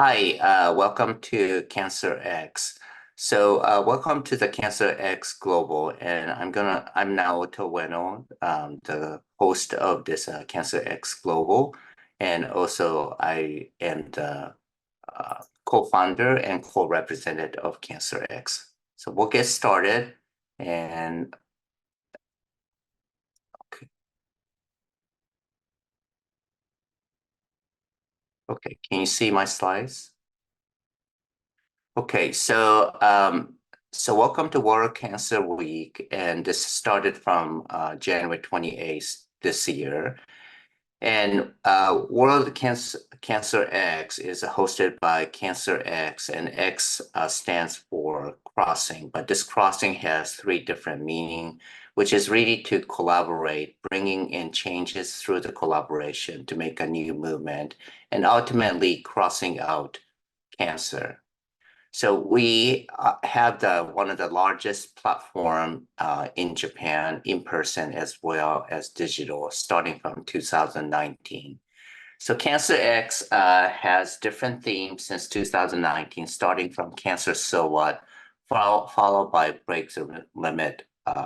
Hi, welcome to CancerX. Welcome to the CancerX Global, and I'm Naoto Ueno, the host of this CancerX Global, and also I am the co-founder and co-representative of CancerX. So we'll get started, and okay, okay, can you see my slides? Okay, so welcome to World Cancer Week, and this started from January 28th this year. And World Cancer X is hosted by CancerX, and X stands for crossing, but this crossing has three different meaning, which is really to collaborate, bringing in changes through the collaboration to make a new movement, and ultimately crossing out cancer. So we have one of the largest platform in Japan, in person as well as digital, starting from 2019. So CancerX has different themes since 2019, starting from Cancer So What, followed by Breakthrough Limit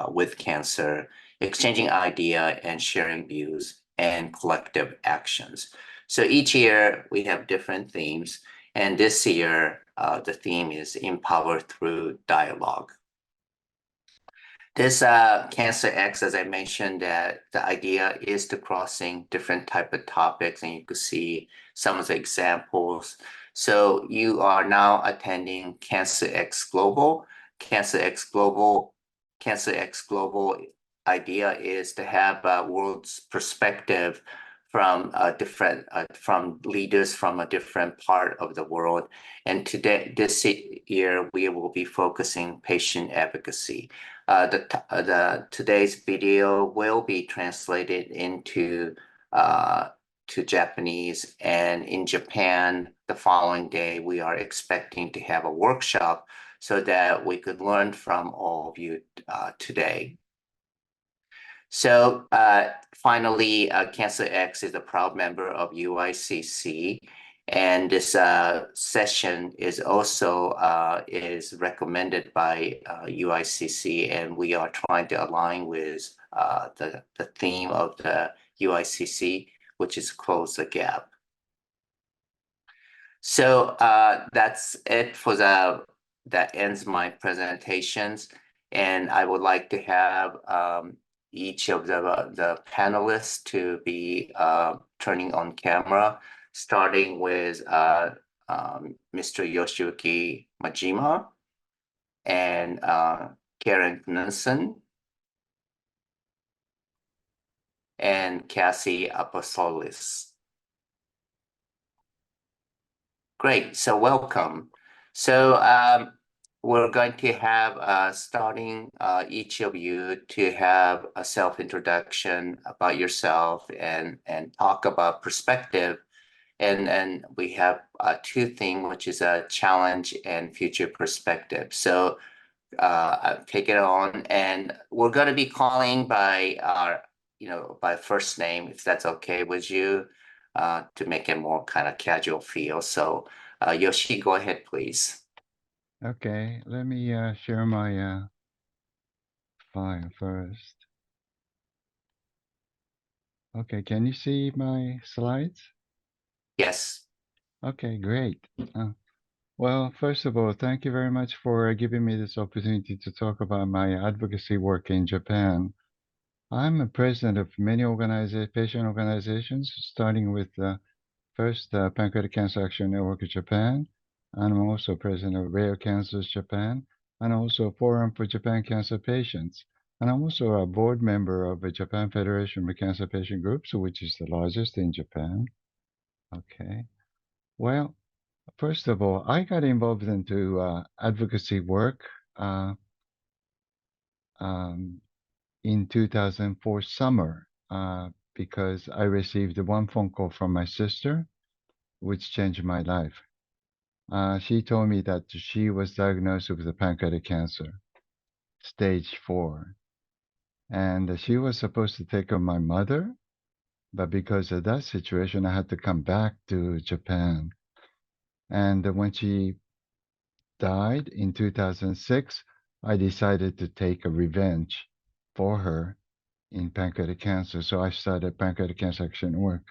with Cancer, exchanging idea and sharing views, and collective actions. So each year we have different themes. And this year, the theme is Empower Through Dialogue. This CancerX, as I mentioned, that the idea is to crossing different type of topics, and you can see some of the examples. So you are now attending CancerX Global. CancerX Global, CancerX Global idea is to have a world's perspective from from leaders from a different part of the world. And this year, we will be focusing patient advocacy. Today's video will be translated into to Japanese, and in Japan, the following day, we are expecting to have a workshop so that we could learn from all of you today. So finally, CancerX is a proud member of UICC, and this session is also is recommended by UICC, and we are trying to align with the theme of the UICC, which is Close the Gap. So that's it for that ends my presentations, and I would like to have each of the panelists to be turning on camera, starting with Mr. Yoshiyuki Majima and Karen Knudsen and Kathi Apostolidis. Great, so welcome. So we're going to have, starting each of you to have a self-introduction about yourself and talk about perspective. And we have two themes, which is a challenge and future perspective. So take it on, and we're going to be calling by our, by first name, if that's okay with you, to make it more kind of casual feel. So Yoshi, go ahead, please. Okay, let me share my file first. Okay, can you see my slides? Yes. Okay, great. Well, first of all, thank you very much for giving me this opportunity to talk about my advocacy work in Japan. I'm a president of many patient organizations, starting with first Pancreatic Cancer Action Network of Japan, and I'm also president of Rare Cancers Japan, and also Forum for Japan Cancer Patients. And I'm also a board member of the Japan Federation of Cancer Patient Groups, which is the largest in Japan. Okay. Well, first of all, I got involved into advocacy work in 2004 summer because I received one phone call from my sister, which changed my life. She told me that she was diagnosed with pancreatic cancer, stage 4. And she was supposed to take care of my mother, but because of that situation, I had to come back to Japan. And when she died in 2006, I decided to take a revenge for her in pancreatic cancer. So I started Pancreatic Cancer Action Work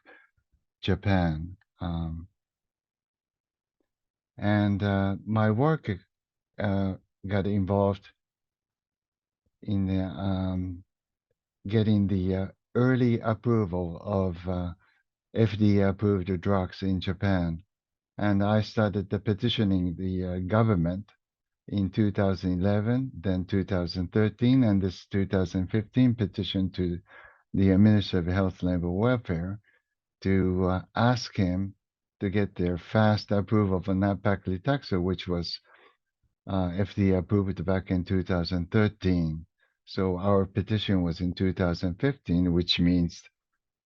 Japan. And my work got involved in getting the early approval of FDA-approved drugs in Japan. And I started the petitioning the government in 2011, then 2013, and this 2015 petition to the Minister of Health and Labour Welfare to ask him to get their fast approval of nab-paclitaxel, which was FDA approved back in 2013. So our petition was in 2015, which means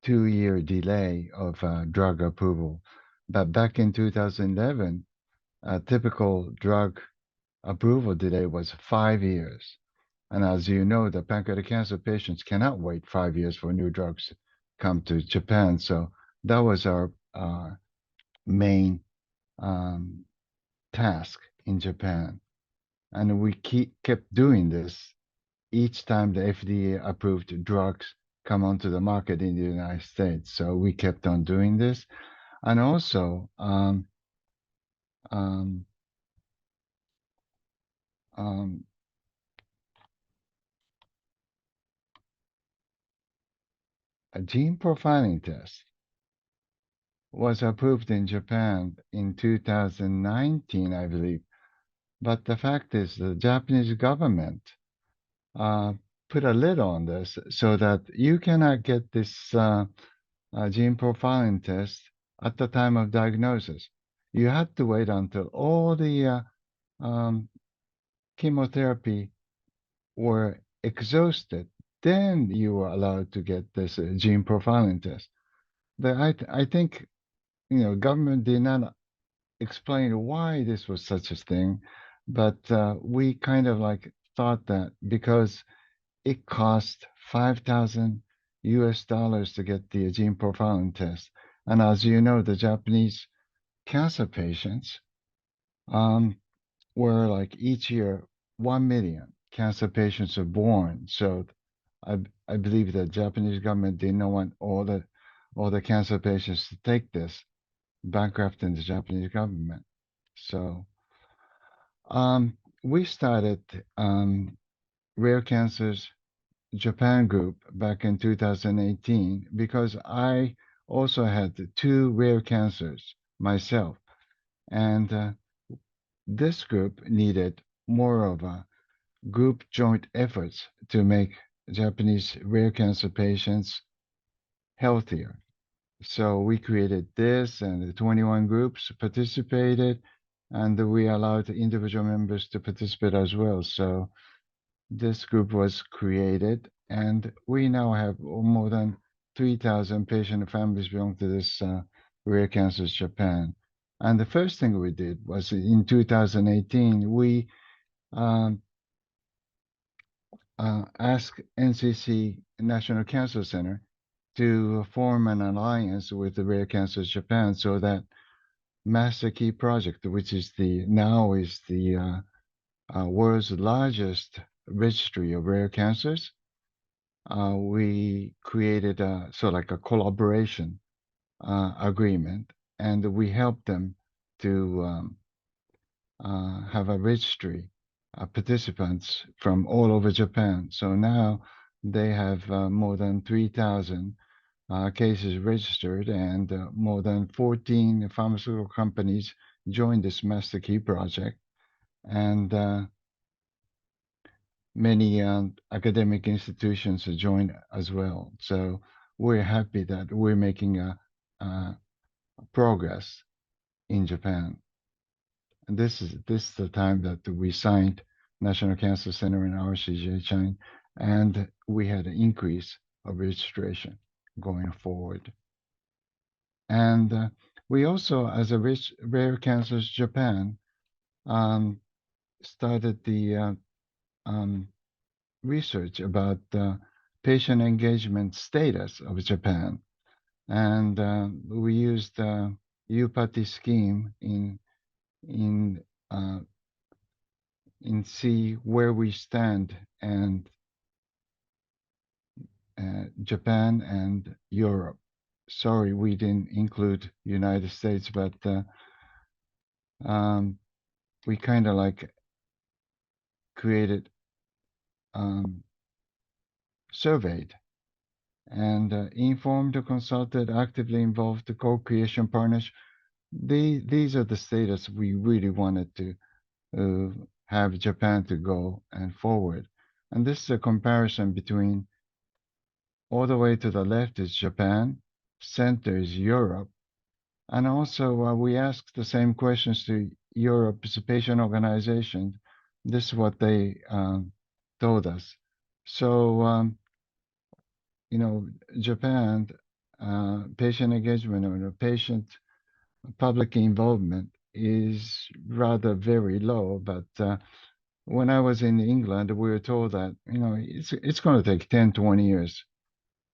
2-year delay of drug approval. But back in 2011, a typical drug approval delay was 5 years. And as you know, the pancreatic cancer patients cannot wait 5 years for new drugs to come to Japan. So that was our main task in Japan. And we kept doing this each time the FDA approved drugs come onto the market in the United States. So we kept on doing this. And also, a gene profiling test was approved in Japan in 2019, I believe. But the fact is, the Japanese government put a lid on this so that you cannot get this gene profiling test at the time of diagnosis. You had to wait until all the chemotherapy were exhausted. Then you were allowed to get this gene profiling test. I think, government did not explain why this was such a thing, but we kind of like thought that because it cost $5,000 to get the gene profiling test. And as you know, the Japanese cancer patients were like each year 1 million cancer patients are born. So I believe the Japanese government did not want all the cancer patients to take this, bankrupting the Japanese government. So we started Rare Cancers Japan group back in 2018 because I also had 2 rare cancers myself. And this group needed more of a group joint efforts to make Japanese rare cancer patients healthier. So we created this, and the 21 groups participated, and we allowed individual members to participate as well. So this group was created, and we now have more than 3,000 patient and families belong to this Rare Cancers Japan. And the first thing we did was in 2018, we asked NCC National Cancer Center to form an alliance with the Rare Cancers Japan so that Master Key Project, which is the world's largest registry of rare cancers, we created a collaboration agreement, and we helped them to have a registry of participants from all over Japan. So now they have more than 3,000 cases registered, and more than 14 pharmaceutical companies joined this Master Key project, and many academic institutions joined as well. So we're happy that we're making a progress in Japan. And this is the time that we signed National Cancer Center in RCJ chain, and we had an increase of registration going forward. And we also, as a Rare Cancers Japan, started the research about the patient engagement status of Japan. And we used the UPATI scheme in in see where we stand, and Japan and Europe. Sorry, we didn't include United States, but we kind of like created, surveyed, and informed, consulted, actively involved, the co-creation partners. These are the status we really wanted to have Japan to go and forward. And this is a comparison between, all the way to the left is Japan, center is Europe. And also we asked the same questions to Europe's patient organizations. This is what they told us. So, you know, Japan, patient engagement or patient public involvement is rather very low, but when I was in England, we were told that, you know, it's going to take 10, 20 years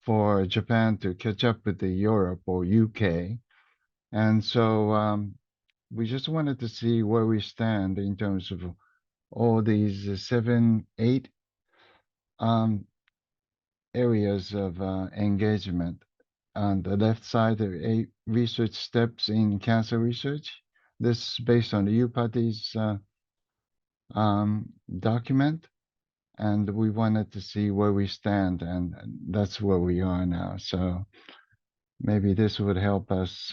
for Japan to catch up with the Europe or UK. And so we just wanted to see where we stand in terms of all these 7, 8 areas of engagement. On the left side, there are 8 research steps in cancer research. This is based on the U-Party's document, and we wanted to see where we stand, and that's where we are now. So maybe this would help us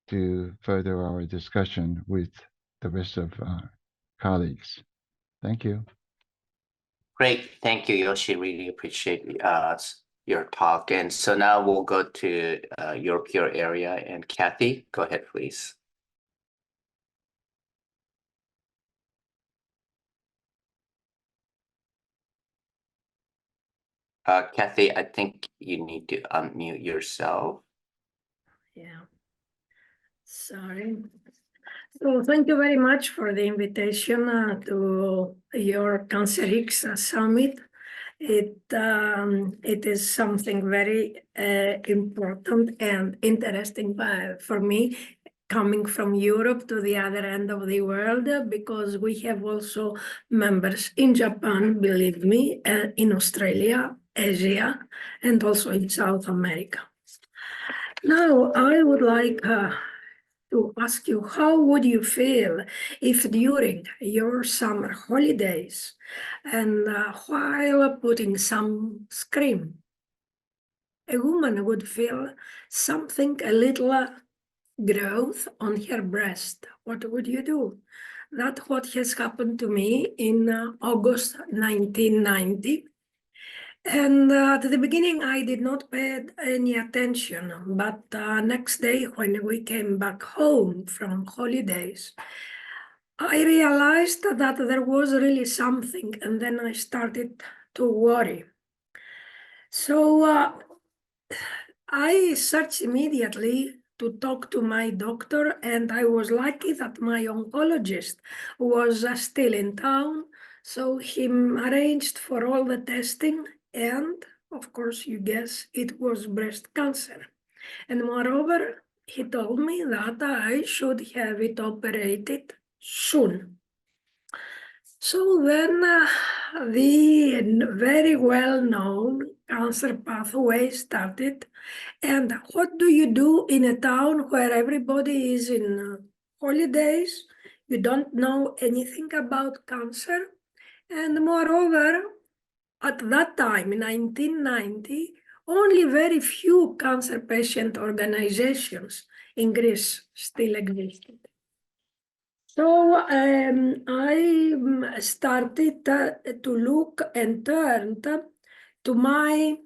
to further our discussion with the rest of our colleagues. Thank you. Great. Thank you, Yoshi. Really appreciate your talk. And so now we'll go to your peer area. And Kathi, go ahead, please. Kathi, I think you need to unmute yourself. Yeah. Sorry. So thank you very much for the invitation to your CancerX Summit. It is something very important and interesting for me, coming from Europe to the other end of the world, because we have also members in Japan, believe me, in Australia, Asia, and also in South America. Now, I would like to ask you, how would you feel if during your summer holidays and while putting some cream, a woman would feel something, a little growth on her breast? What would you do? That's what has happened to me in August 1990. And at the beginning, I did not pay any attention, but next day when we came back home from holidays, I realized that there was really something, and then I started to worry. So I searched immediately to talk to my doctor, and I was lucky that my oncologist was still in town, so he arranged for all the testing. And of course, you guess it was breast cancer. And moreover, he told me that I should have it operated soon. So then the very well-known cancer pathway started. And what do you do in a town where everybody is in holidays? You don't know anything about cancer. And moreover, at that time, in 1990, only very few cancer patient organizations in Greece still existed. So I started to look and turned to my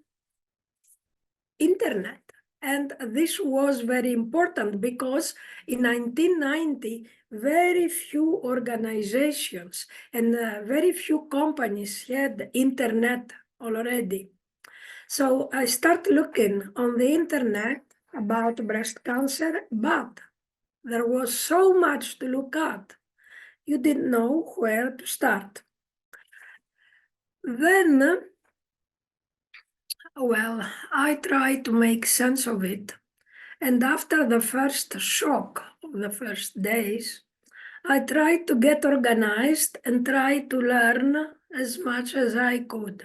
internet. And this was very important because in 1990, very few organizations and very few companies had internet already. So I started looking on the internet about breast cancer, but there was so much to look at. You didn't know where to start. Then, well, I tried to make sense of it. And after the first shock of the first days, I tried to get organized and try to learn as much as I could.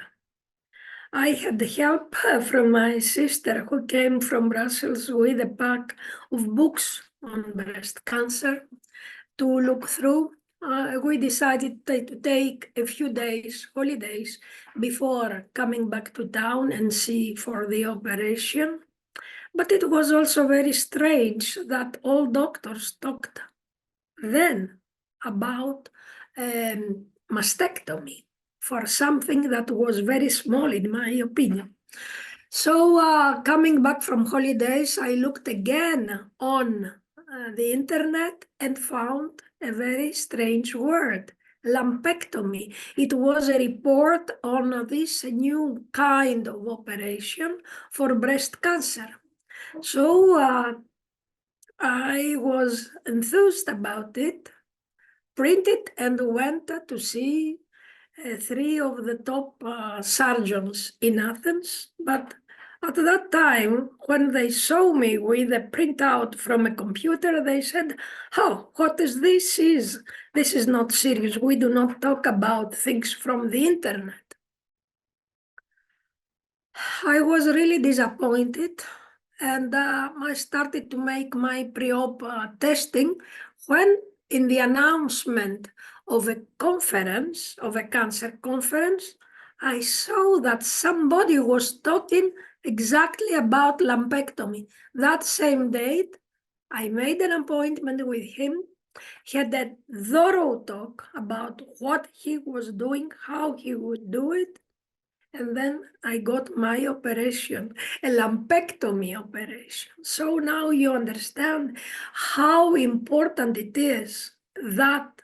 I had help from my sister who came from Brussels with a pack of books on breast cancer to look through. We decided to take a few days, holidays, before coming back to town and see for the operation. But it was also very strange that all doctors talked then about mastectomy for something that was very small, in my opinion. So coming back from holidays, I looked again on the internet and found a very strange word, lumpectomy. It was a report on this new kind of operation for breast cancer. So I was enthused about it, printed and went to see 3 of the top surgeons in Athens. But at that time, when they saw me with a printout from a computer, they said, "Oh, what is this? This is not serious. We do not talk about things from the internet." I was really disappointed, and I started to make my pre-op testing when, in the announcement of a conference, of a cancer conference, I saw that somebody was talking exactly about lumpectomy. That same date, I made an appointment with him. He had a thorough talk about what he was doing, how he would do it. And then I got my operation, a lumpectomy operation. So now you understand how important it is that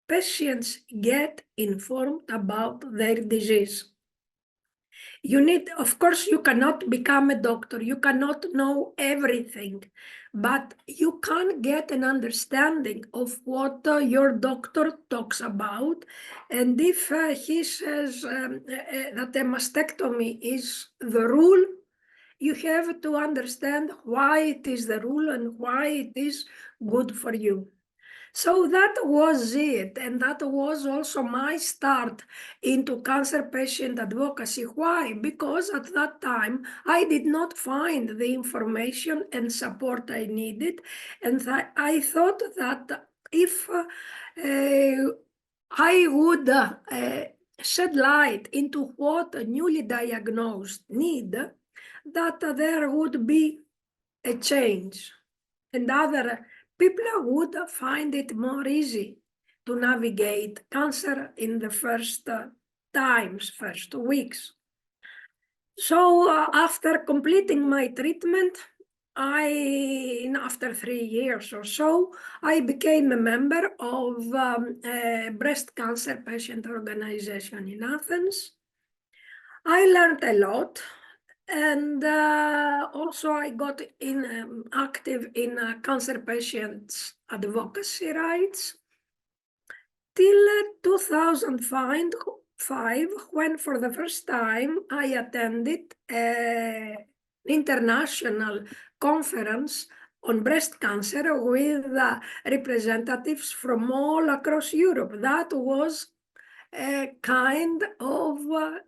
patients get informed about their disease. You need, of course, you cannot become a doctor. You cannot know everything, but you can get an understanding of what your doctor talks about. And if he says that a mastectomy is the rule, you have to understand why it is the rule and why it is good for you. So that was it, and that was also my start into cancer patient advocacy. Why? Because at that time, I did not find the information and support I needed, and I thought that if I would shed light into what a newly diagnosed need, that there would be a change, and other people would find it more easy to navigate cancer in the first first weeks. So after completing my treatment, after 3 years or so, I became a member of a breast cancer patient organization in Athens. I learned a lot. And also I got active in cancer patients' advocacy rights till 2005, when for the first time I attended an international conference on breast cancer with representatives from all across Europe. That was a kind of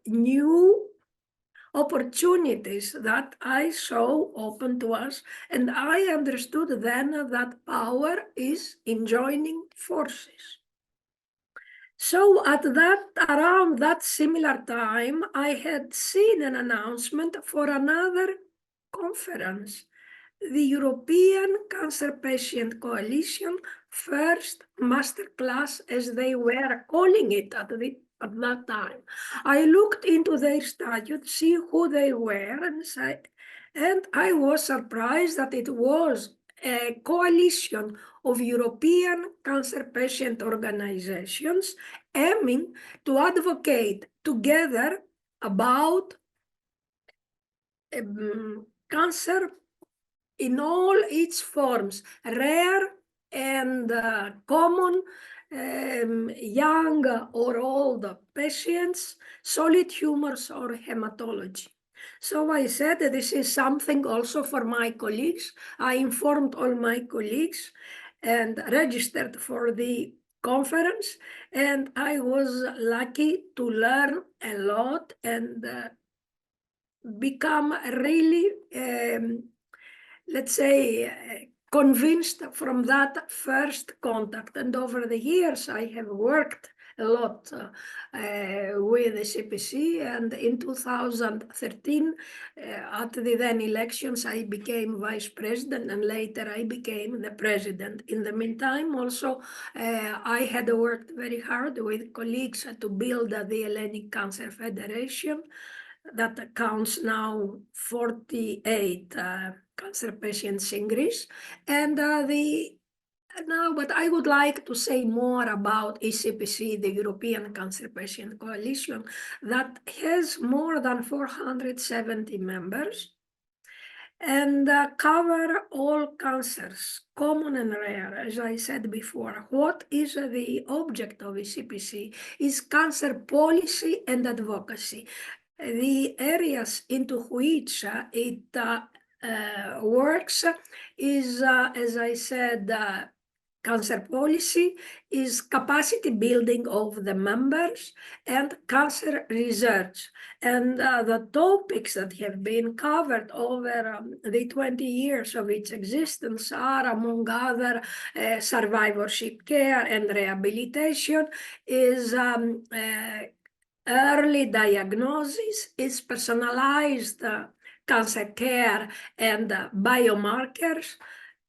new opportunities that I saw open to us, and I understood then that power is in joining forces. So around that similar time, I had seen an announcement for another conference, the European Cancer Patient Coalition first masterclass, as they were calling it at that time. I looked into their statute, see who they were, and I was surprised that it was a coalition of European cancer patient organizations aiming to advocate together about cancer in all its forms, rare and common, young or old patients, solid tumors or hematology. So I said that this is something also for my colleagues. I informed all my colleagues and registered for the conference, and I was lucky to learn a lot and become really, let's say, convinced from that first contact. And over the years, I have worked a lot with the ECPC, and in 2013, at the then elections, I became vice president, and later I became the president. In the meantime, also, I had worked very hard with colleagues to build the Hellenic Cancer Federation that counts now 48 cancer patients in Greece. And now, but I would like to say more about ECPC, the European Cancer Patient Coalition, that has more than 470 members and cover all cancers, common and rare. As I said before, what is the object of ECPC is cancer policy and advocacy. The areas into which it works is, as I said, cancer policy, is capacity building of the members, and cancer research. And the topics that have been covered over the 20 years of its existence are, among other, survivorship care and rehabilitation, is early diagnosis, is personalized cancer care and biomarkers.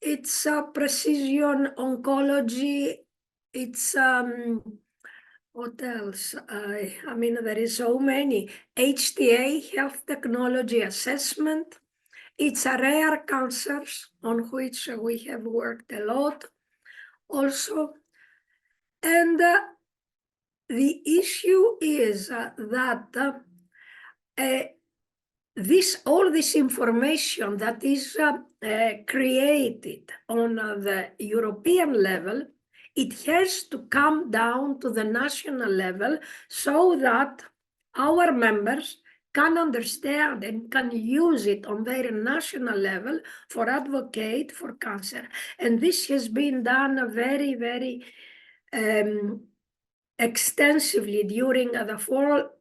It's precision oncology. It's what else? I mean, there is so many. HTA, health technology assessment. It's a rare cancers on which we have worked a lot also. And the issue is that all this information that is created on the European level, it has to come down to the national level so that our members can understand and can use it on their national level for advocate for cancer. And this has been done very, very extensively during the 4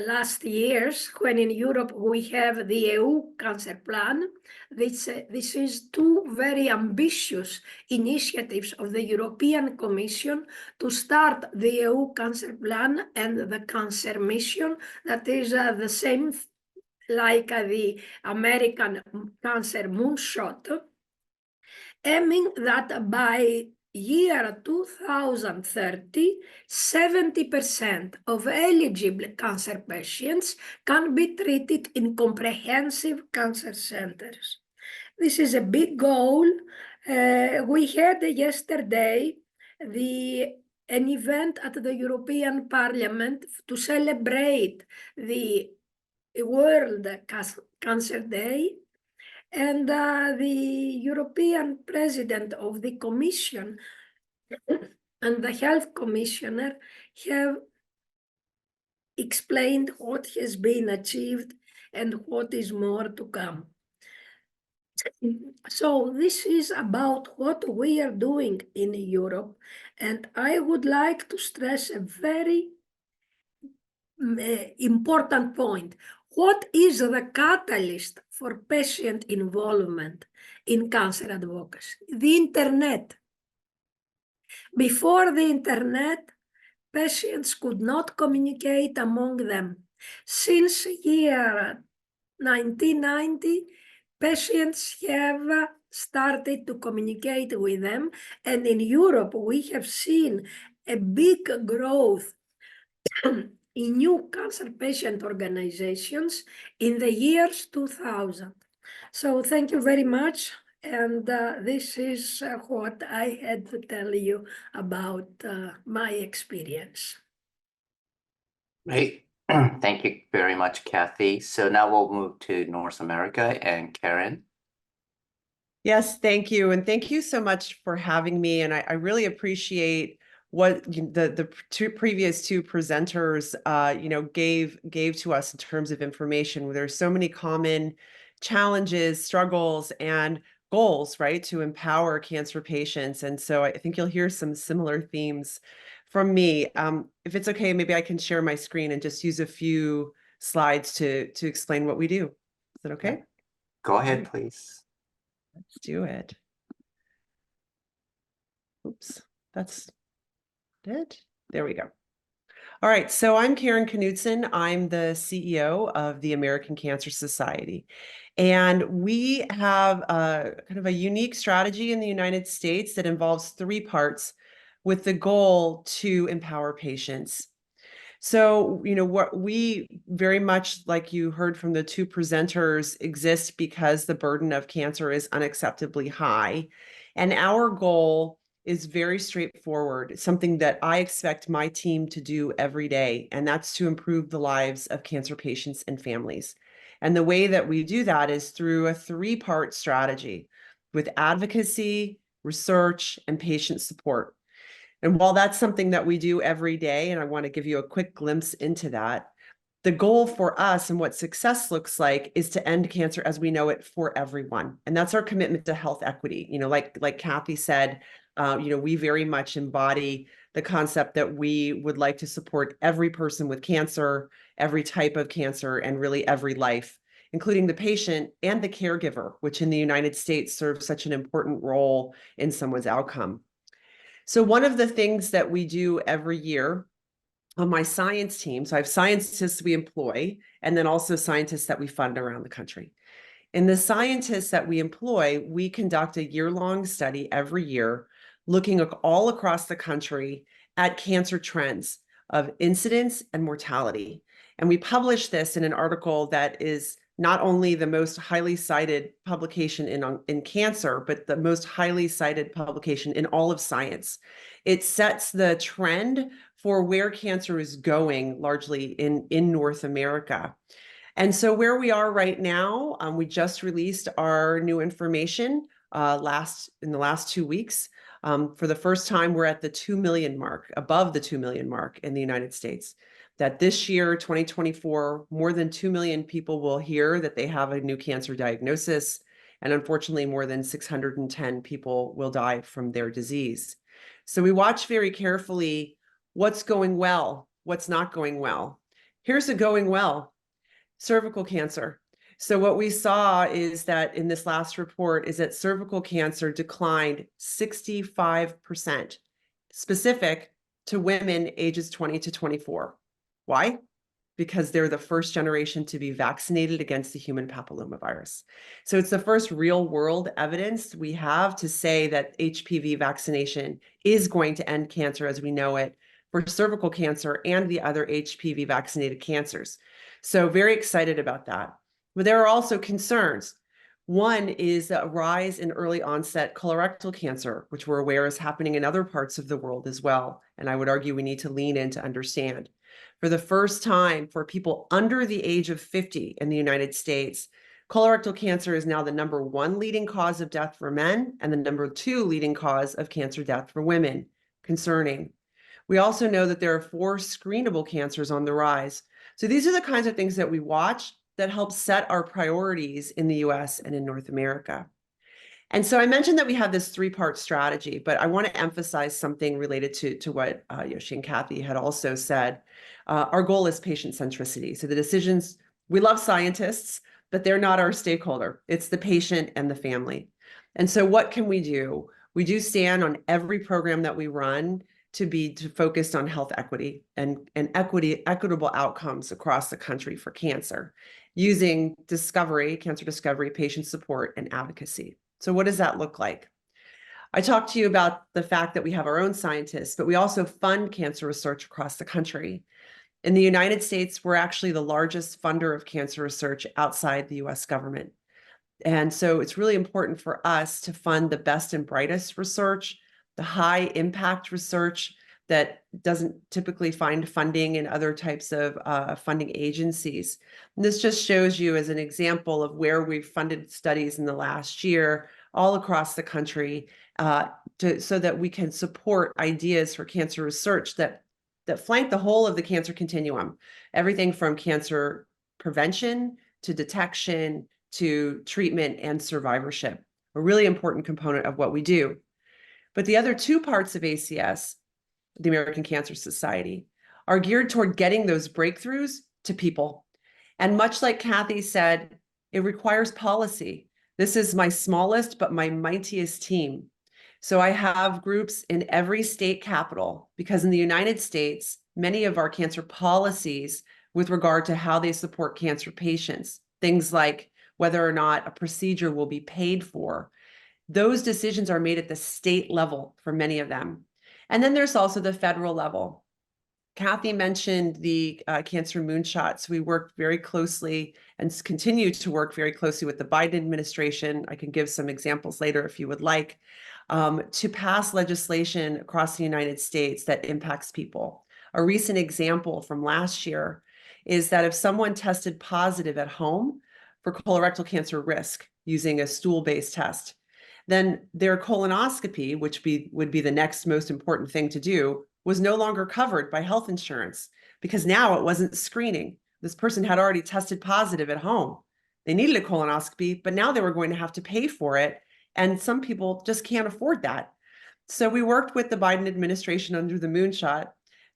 last years, when in Europe we have the EU Cancer Plan. This is 2 very ambitious initiatives of the European Commission to start the EU Cancer Plan and the Cancer Mission, that is the same like the American Cancer Moonshot, aiming that by year 2030, 70% of eligible cancer patients can be treated in comprehensive cancer centers. This is a big goal. We had yesterday an event at the European Parliament to celebrate the World Cancer Day. And the European President of the Commission and the Health Commissioner have explained what has been achieved and what is more to come. So this is about what we are doing in Europe. And I would like to stress a very important point. What is the catalyst for patient involvement in cancer advocacy? The internet. Before the internet, patients could not communicate among them. Since year 1990, patients have started to communicate with them. And in Europe, we have seen a big growth in new cancer patient organizations in the years 2000. So thank you very much. And this is what I had to tell you about my experience. Great. Thank you very much, Kathi. So now we'll move to North America and Karen. Yes, thank you. And thank you so much for having me. And I really appreciate what the previous two presenters, gave to us in terms of information. There's so many common challenges, struggles, and goals, right, to empower cancer patients. And so I think you'll hear some similar themes from me. If it's okay, maybe I can share my screen and just use a few slides to explain what we do. Is that okay? Go ahead, please. Let's do it. Oops, that's it. There we go. All right, so I'm Karen Knudsen. I'm the CEO of the American Cancer Society. And we have a kind of a unique strategy in the United States that involves three parts with the goal to empower patients. So, what we very much, like you heard from the two presenters, exist because the burden of cancer is unacceptably high. And our goal is very straightforward, something that I expect my team to do every day, and that's to improve the lives of cancer patients and families. And the way that we do that is through a three-part strategy with advocacy, research, and patient support. And while that's something that we do every day, and I want to give you a quick glimpse into that, the goal for us and what success looks like is to end cancer as we know it for everyone. And that's our commitment to health equity. Like Kathi said, we very much embody the concept that we would like to support every person with cancer, every type of cancer, and really every life, including the patient and the caregiver, which in the United States serves such an important role in someone's outcome. So one of the things that we do every year on my science team, so I have scientists we employ, and then also scientists that we fund around the country. In the scientists that we employ, we conduct a year-long study every year, looking all across the country at cancer trends of incidence and mortality. And we publish this in an article that is not only the most highly cited publication in cancer, but the most highly cited publication in all of science. It sets the trend for where cancer is going largely in North America. And so where we are right now, we just released our new information in the last 2 weeks. For the first time, we're at the 2 million mark, above the 2 million mark in the United States. That this year, 2024, more than 2 million people will hear that they have a new cancer diagnosis. And unfortunately, more than 610 people will die from their disease. So we watch very carefully what's going well, what's not going well. Here's the going well: cervical cancer. So what we saw is that in this last report is that cervical cancer declined 65%, specific to women ages 20 to 24. Why? Because they're the first generation to be vaccinated against the human papillomavirus. So it's the first real world evidence we have to say that HPV vaccination is going to end cancer as we know it for cervical cancer and the other HPV vaccinated cancers. So very excited about that. But there are also concerns. One is a rise in early onset colorectal cancer, which we're aware is happening in other parts of the world as well. And I would argue we need to lean in to understand. For the first time, for people under the age of 50 in the United States, colorectal cancer is now the #1 leading cause of death for men and the #2 leading cause of cancer death for women. Concerning. We also know that there are 4 screenable cancers on the rise. So these are the kinds of things that we watch that help set our priorities in the US and in North America. And so I mentioned that we have this 3-part strategy, but I want to emphasize something related to what Yoshi and Kathi had also said. Our goal is patient centricity. So the decisions, we love scientists, but they're not our stakeholder. It's the patient and the family. And so what can we do? We do stand on every program that we run to be focused on health equity and equitable outcomes across the country for cancer, using cancer discovery, patient support, and advocacy. So what does that look like? I talked to you about the fact that we have our own scientists, but we also fund cancer research across the country. In the United States, we're actually the largest funder of cancer research outside the US government. And so it's really important for us to fund the best and brightest research, the high impact research that doesn't typically find funding in other types of funding agencies. And this just shows you as an example of where we've funded studies in the last year all across the country so that we can support ideas for cancer research that flank the whole of the cancer continuum, everything from cancer prevention to detection to treatment and survivorship, a really important component of what we do. But the other two parts of ACS, the American Cancer Society, are geared toward getting those breakthroughs to people. And much like Kathi said, it requires policy. This is my smallest but my mightiest team. So I have groups in every state capital, because in the United States, many of our cancer policies with regard to how they support cancer patients, things like whether or not a procedure will be paid for, those decisions are made at the state level for many of them. And then there's also the federal level. Kathi mentioned the cancer moonshots. We worked very closely and continue to work very closely with the Biden administration. I can give some examples later if you would like, to pass legislation across the United States that impacts people. A recent example from last year is that if someone tested positive at home for colorectal cancer risk using a stool-based test, then their colonoscopy, which would be the next most important thing to do, was no longer covered by health insurance, because now it wasn't screening. This person had already tested positive at home. They needed a colonoscopy, but now they were going to have to pay for it. And some people just can't afford that. So we worked with the Biden administration under the moonshot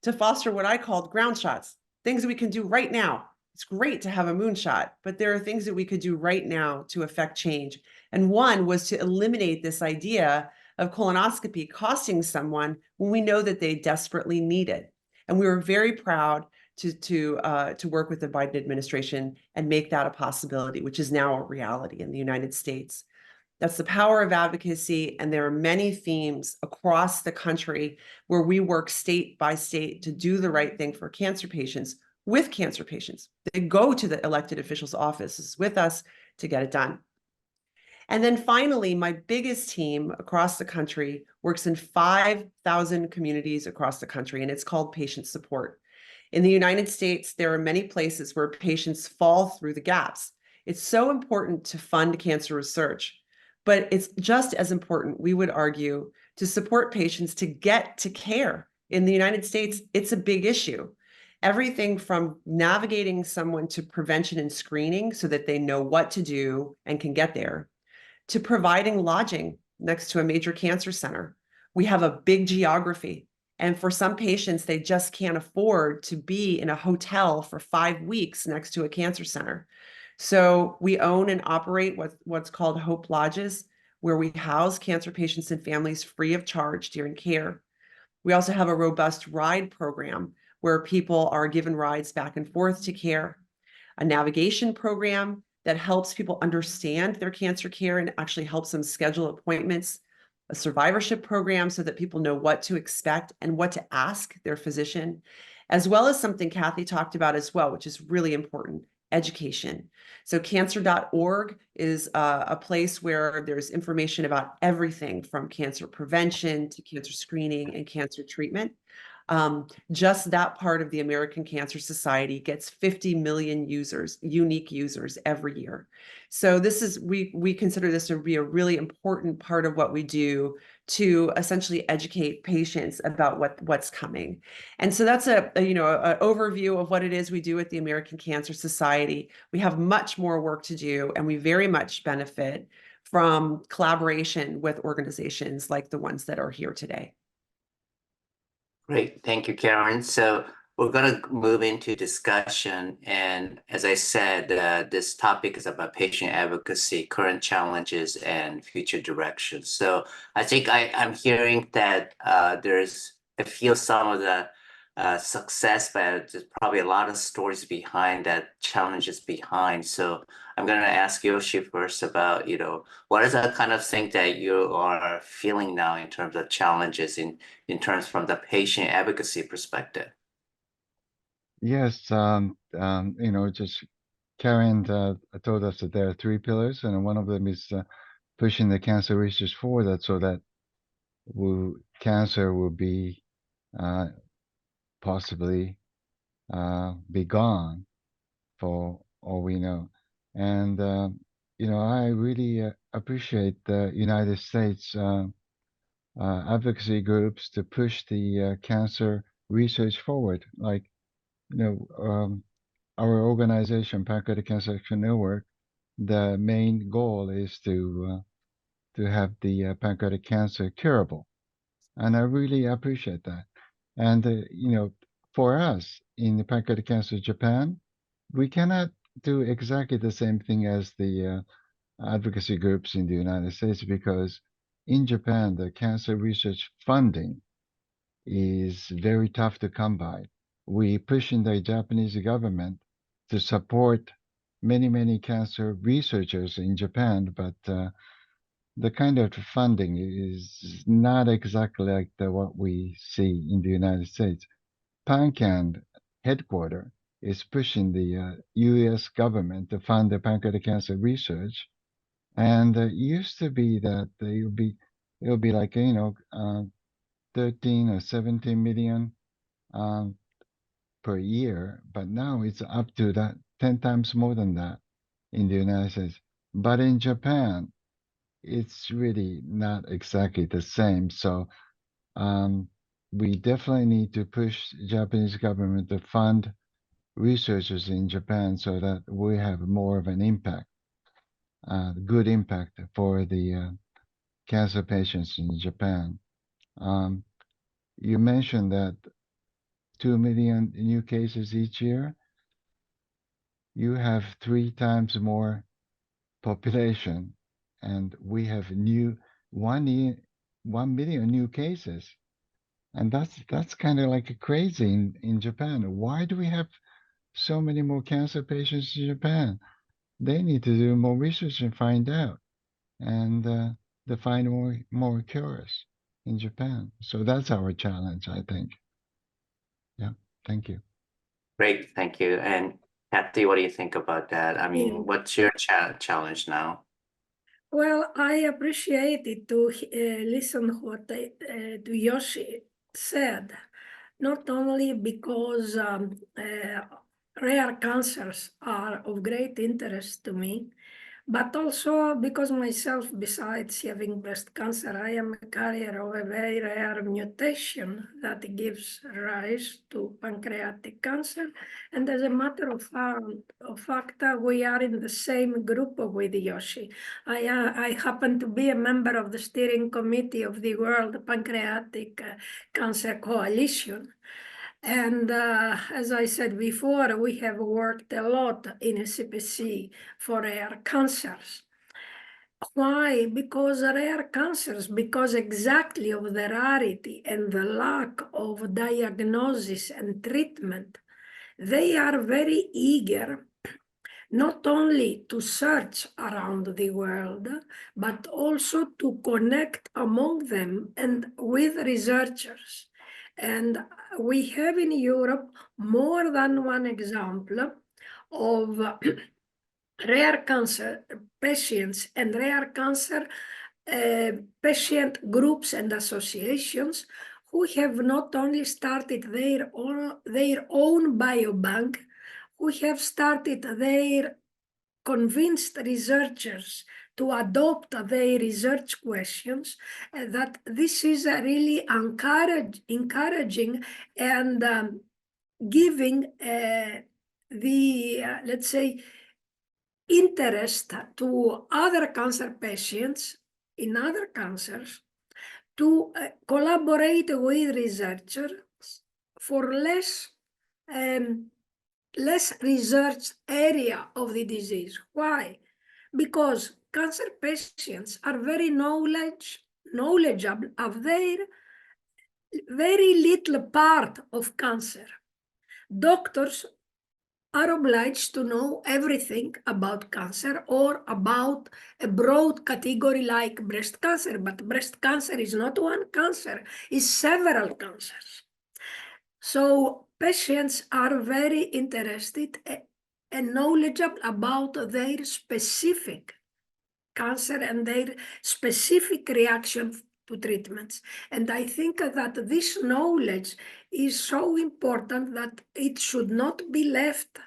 to foster what I called ground shots, things we can do right now. It's great to have a moonshot, but there are things that we could do right now to affect change. And one was to eliminate this idea of colonoscopy costing someone when we know that they desperately need it. And we were very proud to work with the Biden administration and make that a possibility, which is now a reality in the United States. That's the power of advocacy, and there are many themes across the country where we work state by state to do the right thing for cancer patients with cancer patients. They go to the elected officials' offices with us to get it done. And then finally, my biggest team across the country works in 5,000 communities across the country, and it's called Patient Support. In the United States, there are many places where patients fall through the gaps. It's so important to fund cancer research, but it's just as important, we would argue, to support patients to get to care. In the United States, it's a big issue. Everything from navigating someone to prevention and screening so that they know what to do and can get there, to providing lodging next to a major cancer center. We have a big geography, and for some patients, they just can't afford to be in a hotel for 5 weeks next to a cancer center. So we own and operate what's called Hope Lodges, where we house cancer patients and families free of charge during care. We also have a robust ride program where people are given rides back and forth to care, a navigation program that helps people understand their cancer care and actually helps them schedule appointments, a survivorship program so that people know what to expect and what to ask their physician, as well as something Kathi talked about as well, which is really important, education. So cancer.org is a place where there's information about everything from cancer prevention to cancer screening and cancer treatment. Just that part of the American Cancer Society gets 50 million users, unique users every year. So this is, we consider this to be a really important part of what we do to essentially educate patients about what's coming. And so that's an overview of what it is we do at the American Cancer Society. We have much more work to do, and we very much benefit from collaboration with organizations like the ones that are here today. Great. Thank you, Karen. So we're going to move into discussion. And as I said, this topic is about patient advocacy, current challenges, and future directions. So I think I'm hearing that I feel some of the success, but there's probably a lot of stories behind that, challenges behind. So I'm going to ask Yoshi first about, what is that kind of thing that you are feeling now in terms of challenges in terms from the patient advocacy perspective? Yes, just Karen told us that there are 3 pillars, and one of them is pushing the cancer research forward so that cancer will be possibly be gone for all we know. And, I really appreciate the United States advocacy groups to push the cancer research forward. Like, our organization, Pancreatic Cancer Action Network, the main goal is to have the pancreatic cancer curable, and I really appreciate that. And for us in the pancreatic cancer Japan, we cannot do exactly the same thing as the advocacy groups in the United States, because in Japan, the cancer research funding is very tough to come by. We push in the Japanese government to support many cancer researchers in Japan, but the kind of funding is not exactly like what we see in the United States. PanCAN headquarters is pushing the U.S. government to fund the pancreatic cancer research, and it used to be that it'll be like 13 or 17 million per year, but now it's up to that 10 times more than that in the United States. But in Japan, it's really not exactly the same. So we definitely need to push the Japanese government to fund researchers in Japan so that we have more of an impact, good impact for the cancer patients in Japan. You mentioned that 2 million new cases each year. You have 3 times more population, and we have 1 million new cases. And that's kind of like crazy in Japan. Why do we have so many more cancer patients in Japan? They need to do more research and find out, and to find more cures in Japan. So that's our challenge, I think. Yeah, thank you. Great, thank you. And Kathi, what do you think about that? I mean, what's your challenge now? Well, I appreciate it to listen what to Yoshi said, not only because rare cancers are of great interest to me, but also because myself, besides having breast cancer, I am a carrier of a very rare mutation that gives rise to pancreatic cancer. And as a matter of fact, we are in the same group with Yoshi. I happen to be a member of the steering committee of the World Pancreatic Cancer Coalition. And as I said before, we have worked a lot in ECPC for rare cancers. Why? Because rare cancers, because exactly of the rarity and the lack of diagnosis and treatment, they are very eager not only to search around the world, but also to connect among them and with researchers. And we have in Europe more than one example of rare cancer patients and rare cancer patient groups and associations who have not only started their own biobank, who have started their convinced researchers to adopt their research questions, that this is really encouraging and giving let's say, interest to other cancer patients in other cancers to collaborate with researchers for less researched area of the disease. Why? Because cancer patients are very knowledgeable of their very little part of cancer. Doctors are obliged to know everything about cancer or about a broad category like breast cancer, but breast cancer is not one cancer, it's several cancers. So patients are very interested and knowledgeable about their specific cancer and their specific reaction to treatments. And I think that this knowledge is so important that it should not be left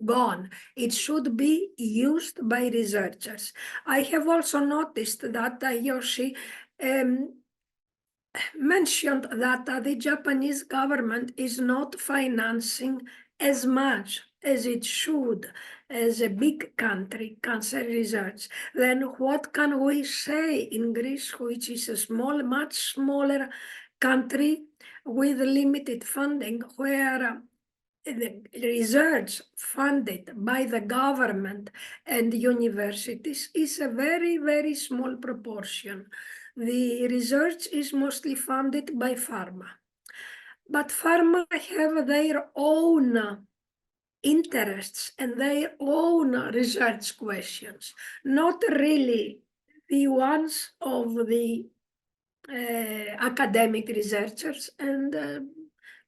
gone. It should be used by researchers. I have also noticed that Yoshi mentioned that the Japanese government is not financing as much as it should as a big country, cancer research. Then what can we say in Greece, which is a small, much smaller country with limited funding, where the research funded by the government and universities is a very, very small proportion. The research is mostly funded by pharma. But pharma have their own interests and their own research questions, not really the ones of the academic researchers and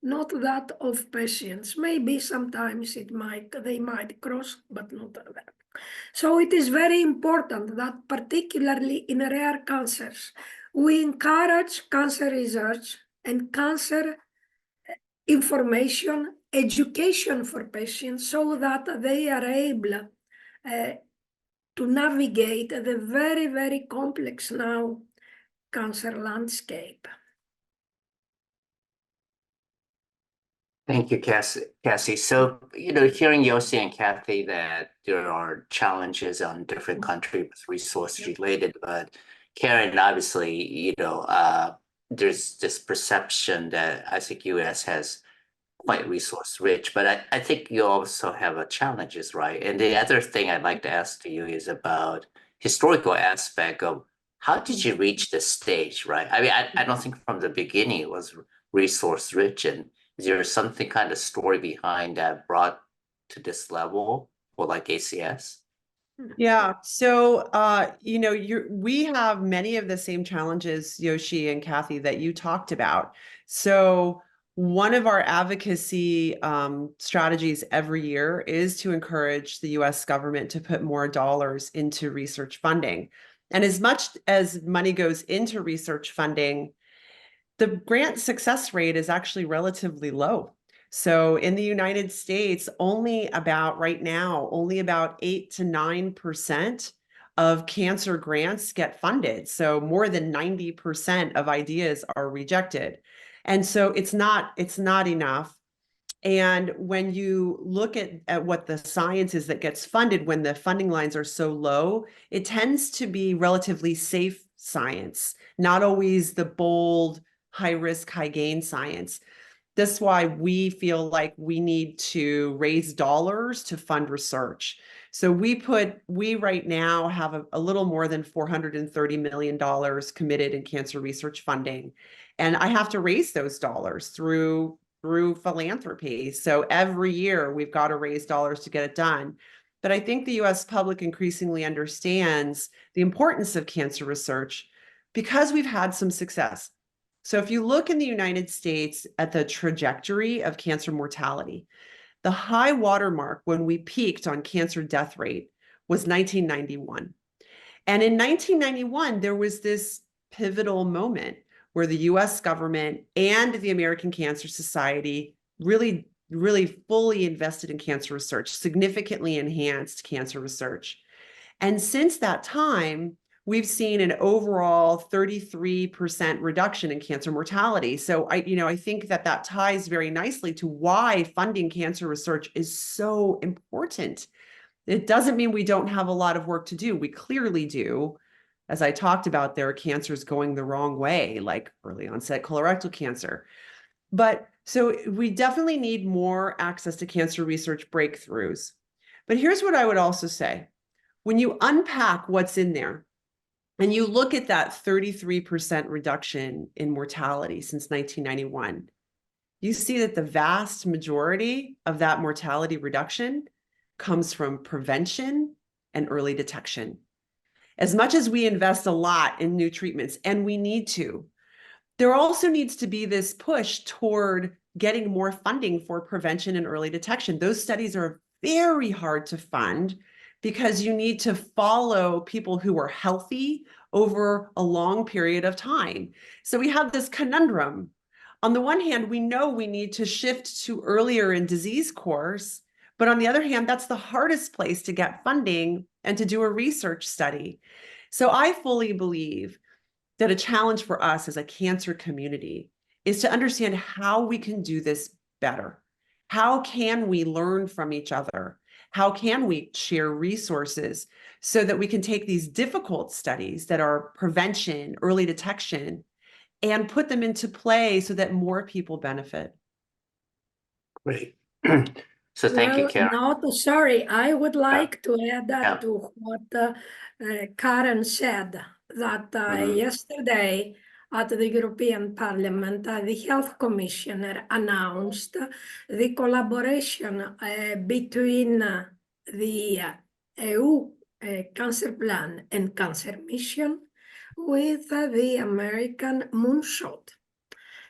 not that of patients. Maybe sometimes they might cross, but not that. So it is very important that particularly in rare cancers, we encourage cancer research and cancer information, education for patients so that they are able to navigate the very, very complex now cancer landscape. Thank you, Cassie. So, hearing Yoshi and Kathi that there are challenges on different countries resource related, but Karen, obviously, there's this perception that I think US has quite resource rich, but I think you also have challenges, right? And the other thing I'd like to ask to you is about historical aspect of how did you reach this stage, right? I mean, I don't think from the beginning it was resource rich, and is there something kind of story behind that brought to this level for like ACS? Yeah. So, we have many of the same challenges, Yoshi and Kathi, that you talked about. So one of our advocacy strategies every year is to encourage the US government to put more dollars into research funding. And as much as money goes into research funding, the grant success rate is actually relatively low. So in the United States, right now, only about 8 to 9% of cancer grants get funded. So more than 90% of ideas are rejected. And so it's not enough. And when you look at what the science is that gets funded when the funding lines are so low, it tends to be relatively safe science, not always the bold, high risk, high gain science. That's why we feel like we need to raise dollars to fund research. So we right now have a little more than $430 million committed in cancer research funding. And I have to raise those dollars through philanthropy. So every year we've got to raise dollars to get it done. But I think the US public increasingly understands the importance of cancer research because we've had some success. So if you look in the United States at the trajectory of cancer mortality, the high watermark when we peaked on cancer death rate was 1991. And in 1991, there was this pivotal moment where the US government and the American Cancer Society really fully invested in cancer research, significantly enhanced cancer research. And since that time, we've seen an overall 33% reduction in cancer mortality. So I think that ties very nicely to why funding cancer research is so important. It doesn't mean we don't have a lot of work to do. We clearly do. As I talked about, there are cancers going the wrong way, like early onset colorectal cancer. But so we definitely need more access to cancer research breakthroughs. But here's what I would also say. When you unpack what's in there, and you look at that 33% reduction in mortality since 1991, you see that the vast majority of that mortality reduction comes from prevention and early detection. As much as we invest a lot in new treatments, and we need to, there also needs to be this push toward getting more funding for prevention and early detection. Those studies are very hard to fund because you need to follow people who are healthy over a long period of time. So we have this conundrum. On the one hand, we know we need to shift to earlier in disease course, but on the other hand, that's the hardest place to get funding and to do a research study. So I fully believe that a challenge for us as a cancer community is to understand how we can do this better. How can we learn from each other? How can we share resources so that we can take these difficult studies that are prevention, early detection, and put them into play so that more people benefit? Great. So thank you, Karen. Naoto, sorry, I would like to add that Yeah. to what Karen said, that yesterday at the European Parliament, the Health Commissioner announced the collaboration between the EU Cancer Plan and Cancer Mission with the American Moonshot.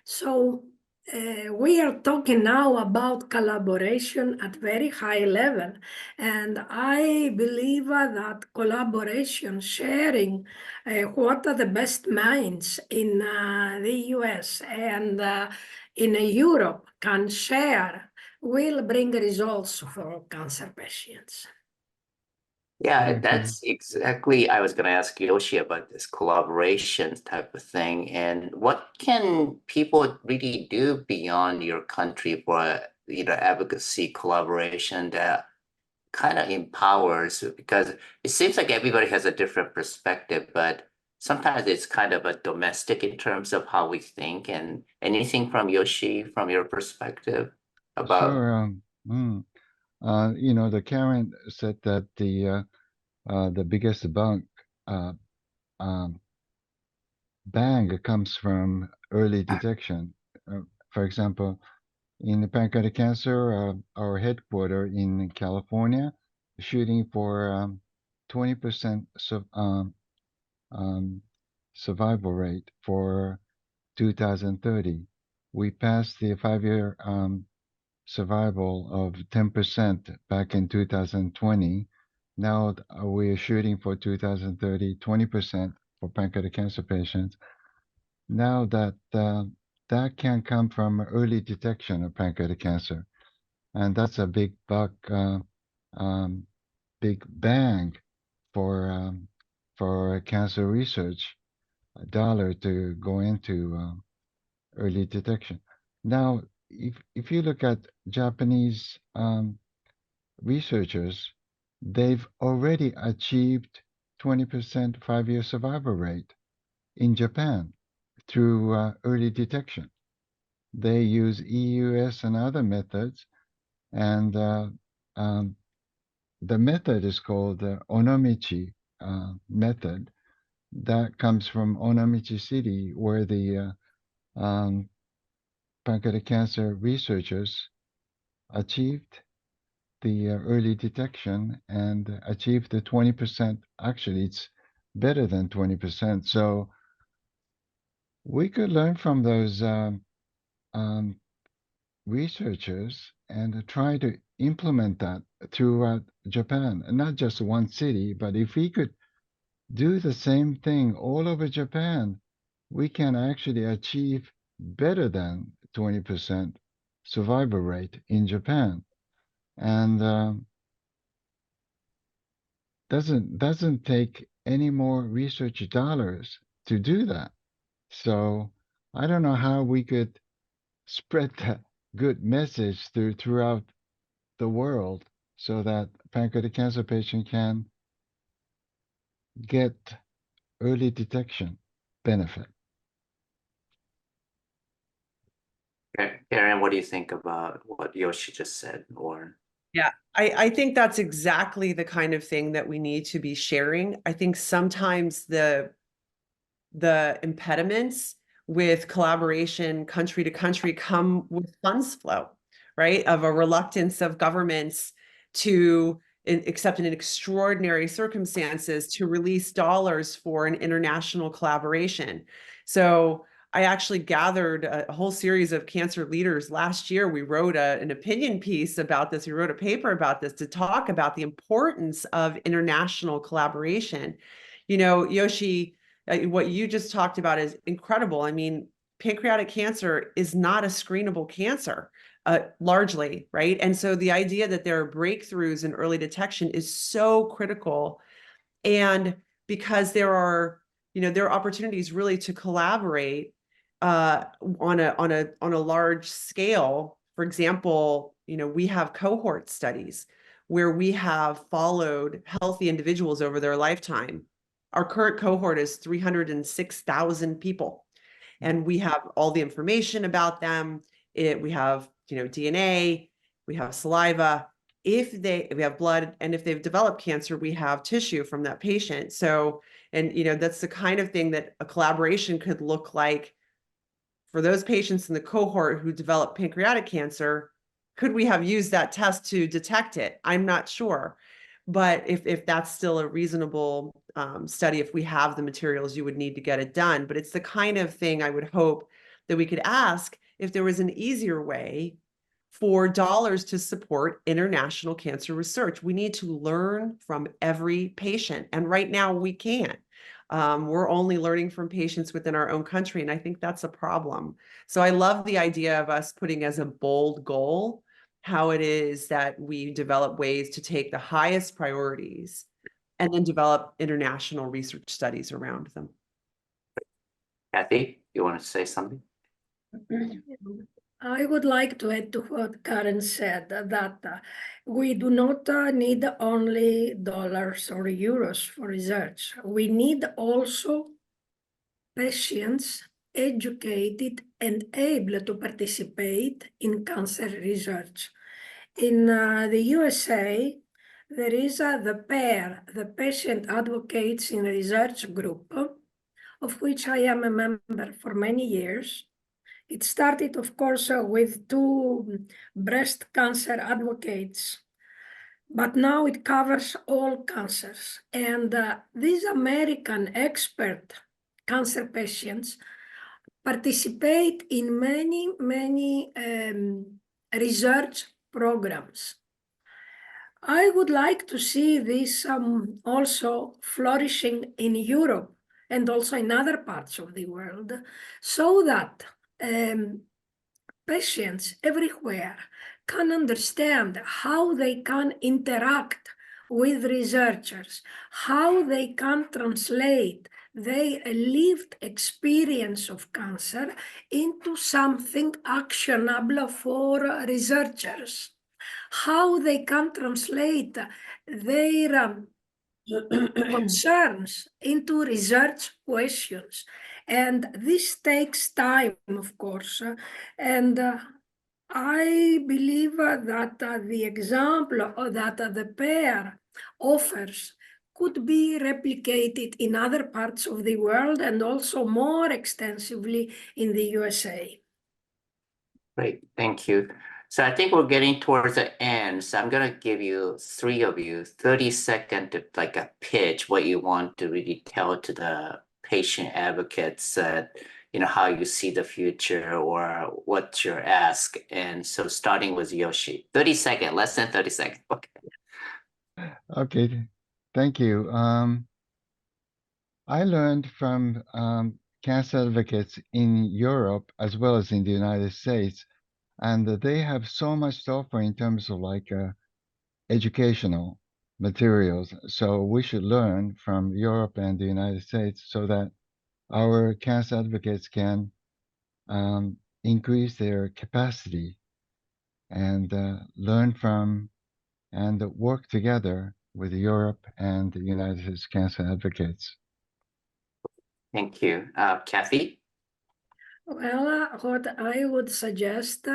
So we are talking now about collaboration at very high level, and I believe that collaboration, sharing what are the best minds in the US and in Europe can share will bring results for cancer patients. Yeah, Thank you. that's exactly, I was going to ask Yoshi about this collaboration type of thing. And what can people really do beyond your country for, advocacy collaboration that kind of empowers? Because it seems like everybody has a different perspective, but sometimes it's kind of a domestic in terms of how we think. And anything from Yoshi, from your perspective about? Sure. The Karen said that the biggest bang comes from early detection. For example, in the pancreatic cancer, our headquarters in California, shooting for 20% survival rate for 2030. We passed the 5-year survival of 10% back in 2020. Now we're shooting for 2030, 20% for pancreatic cancer patients. Now that can come from early detection of pancreatic cancer, and that's a big bang for cancer research, a dollar to go into early detection. Now, if you look at Japanese researchers, they've already achieved 20% 5-year survival rate in Japan through early detection. They use EUS and other methods, and the method is called the Onomichi method. That comes from Onomichi City, where the pancreatic cancer researchers achieved the early detection and achieved the 20%. Actually, it's better than 20%. So we could learn from those researchers and try to implement that throughout Japan, and not just one city, but if we could do the same thing all over Japan, we can actually achieve better than 20% survival rate in Japan. And doesn't take any more research dollars to do that. So I don't know how we could spread that good message throughout the world so that pancreatic cancer patient can get early detection benefit. Karen, what do you think about what Yoshi just said? Or Yeah, I think that's exactly the kind of thing that we need to be sharing. I think sometimes the impediments with collaboration country to country come with funds flow, right? Of a reluctance of governments to, except in extraordinary circumstances, to release dollars for an international collaboration. So I actually gathered a whole series of cancer leaders last year. We wrote an opinion piece about this. We wrote a paper about this to talk about the importance of international collaboration. Yoshi, what you just talked about is incredible. I mean, pancreatic cancer is not a screenable cancer, largely, right? And so the idea that there are breakthroughs in early detection is so critical. And because there are there are opportunities really to collaborate on a large scale. For example, we have cohort studies where we have followed healthy individuals over their lifetime. Our current cohort is 306,000 people, and we have all the information about them. We have, DNA, we have saliva. We have blood, and if they've developed cancer, we have tissue from that patient. So, and that's the kind of thing that a collaboration could look like for those patients in the cohort who developed pancreatic cancer. Could we have used that test to detect it? I'm not sure. But if that's still a reasonable study, if we have the materials, you would need to get it done. But it's the kind of thing I would hope that we could ask if there was an easier way for dollars to support international cancer research. We need to learn from every patient. And right now we can't. We're only learning from patients within our own country. And I think that's a problem. So I love the idea of us putting as a bold goal how it is that we develop ways to take the highest priorities and then develop international research studies around them. Kathi, you want to say something? I would like to add to what Karen said, that we do not need only dollars or euros for research. We need also patients educated and able to participate in cancer research. In the USA, there is the PAIR, the Patient Advocates in Research Group, of which I am a member for many years. It started, of course, with 2 breast cancer advocates, but now it covers all cancers. And these American expert cancer patients participate in many research programs. I would like to see this also flourishing in Europe and also in other parts of the world, so that patients everywhere can understand how they can interact with researchers, how they can translate their lived experience of cancer into something actionable for researchers, how they can translate their concerns into research questions. And this takes time, of course. And I believe that the example that the PAIR offers could be replicated in other parts of the world and also more extensively in the USA. Great, thank you. So I think we're getting towards the end. So I'm going to give you 3 of you 30-second to like a pitch, what you want to really tell to the patient advocates that, how you see the future or what's your ask. And so starting with Yoshi, 30 seconds, less than 30 seconds. Okay. Okay, thank you. I learned from cancer advocates in Europe as well as in the United States, and they have so much to offer in terms of like educational materials. So we should learn from Europe and the United States so that our cancer advocates can increase their capacity and learn from and work together with Europe and the United States cancer advocates. Thank you. Kathi? Well, what I would suggest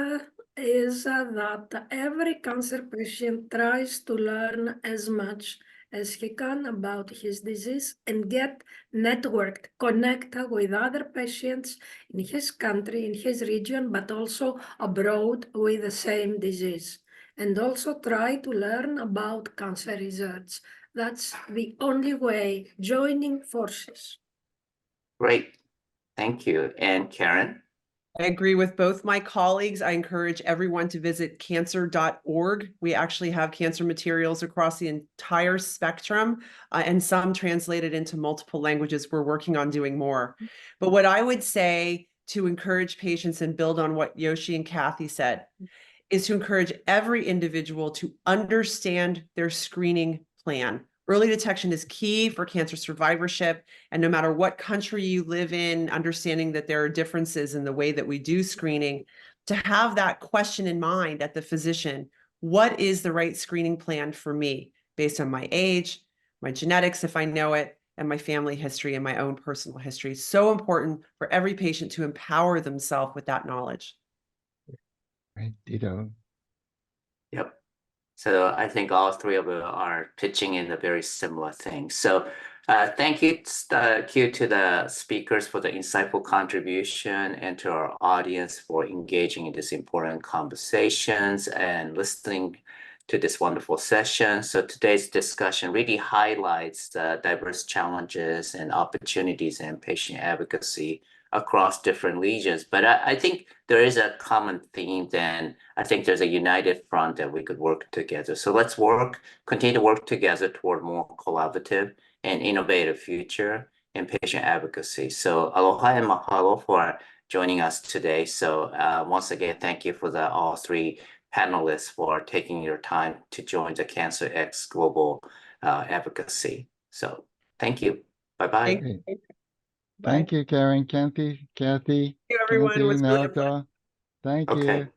is that every cancer patient tries to learn as much as he can about his disease and get networked, connect with other patients in his country, in his region, but also abroad with the same disease. And also try to learn about cancer research. That's the only way, joining forces. Great. Thank you. And Karen? I agree with both my colleagues. I encourage everyone to visit cancer.org. We actually have cancer materials across the entire spectrum, and some translated into multiple languages. We're working on doing more. But what I would say to encourage patients and build on what Yoshi and Kathi said is to encourage every individual to understand their screening plan. Early detection is key for cancer survivorship. And no matter what country you live in, understanding that there are differences in the way that we do screening, to have that question in mind at the physician, what is the right screening plan for me based on my age, my genetics, if I know it, and my family history and my own personal history. So important for every patient to empower themselves with that knowledge. Right, ditto. Yep. So I think all three of you are pitching in a very similar thing. So thank you to the speakers for the insightful contribution and to our audience for engaging in this important conversations and listening to this wonderful session. So today's discussion really highlights the diverse challenges and opportunities in patient advocacy across different regions. But I think there is a common theme then. I think there's a united front that we could work together. So let's continue to work together toward more collaborative and innovative future in patient advocacy. So aloha and mahalo for joining us today. So once again, thank you for all three panelists for taking your time to join the CancerX Global Advocacy. So thank you. Bye-bye. Thank you. Thank you, Karen, Kathi, Thank you, everyone. It was really fun. Naoto. Thank Okay. you.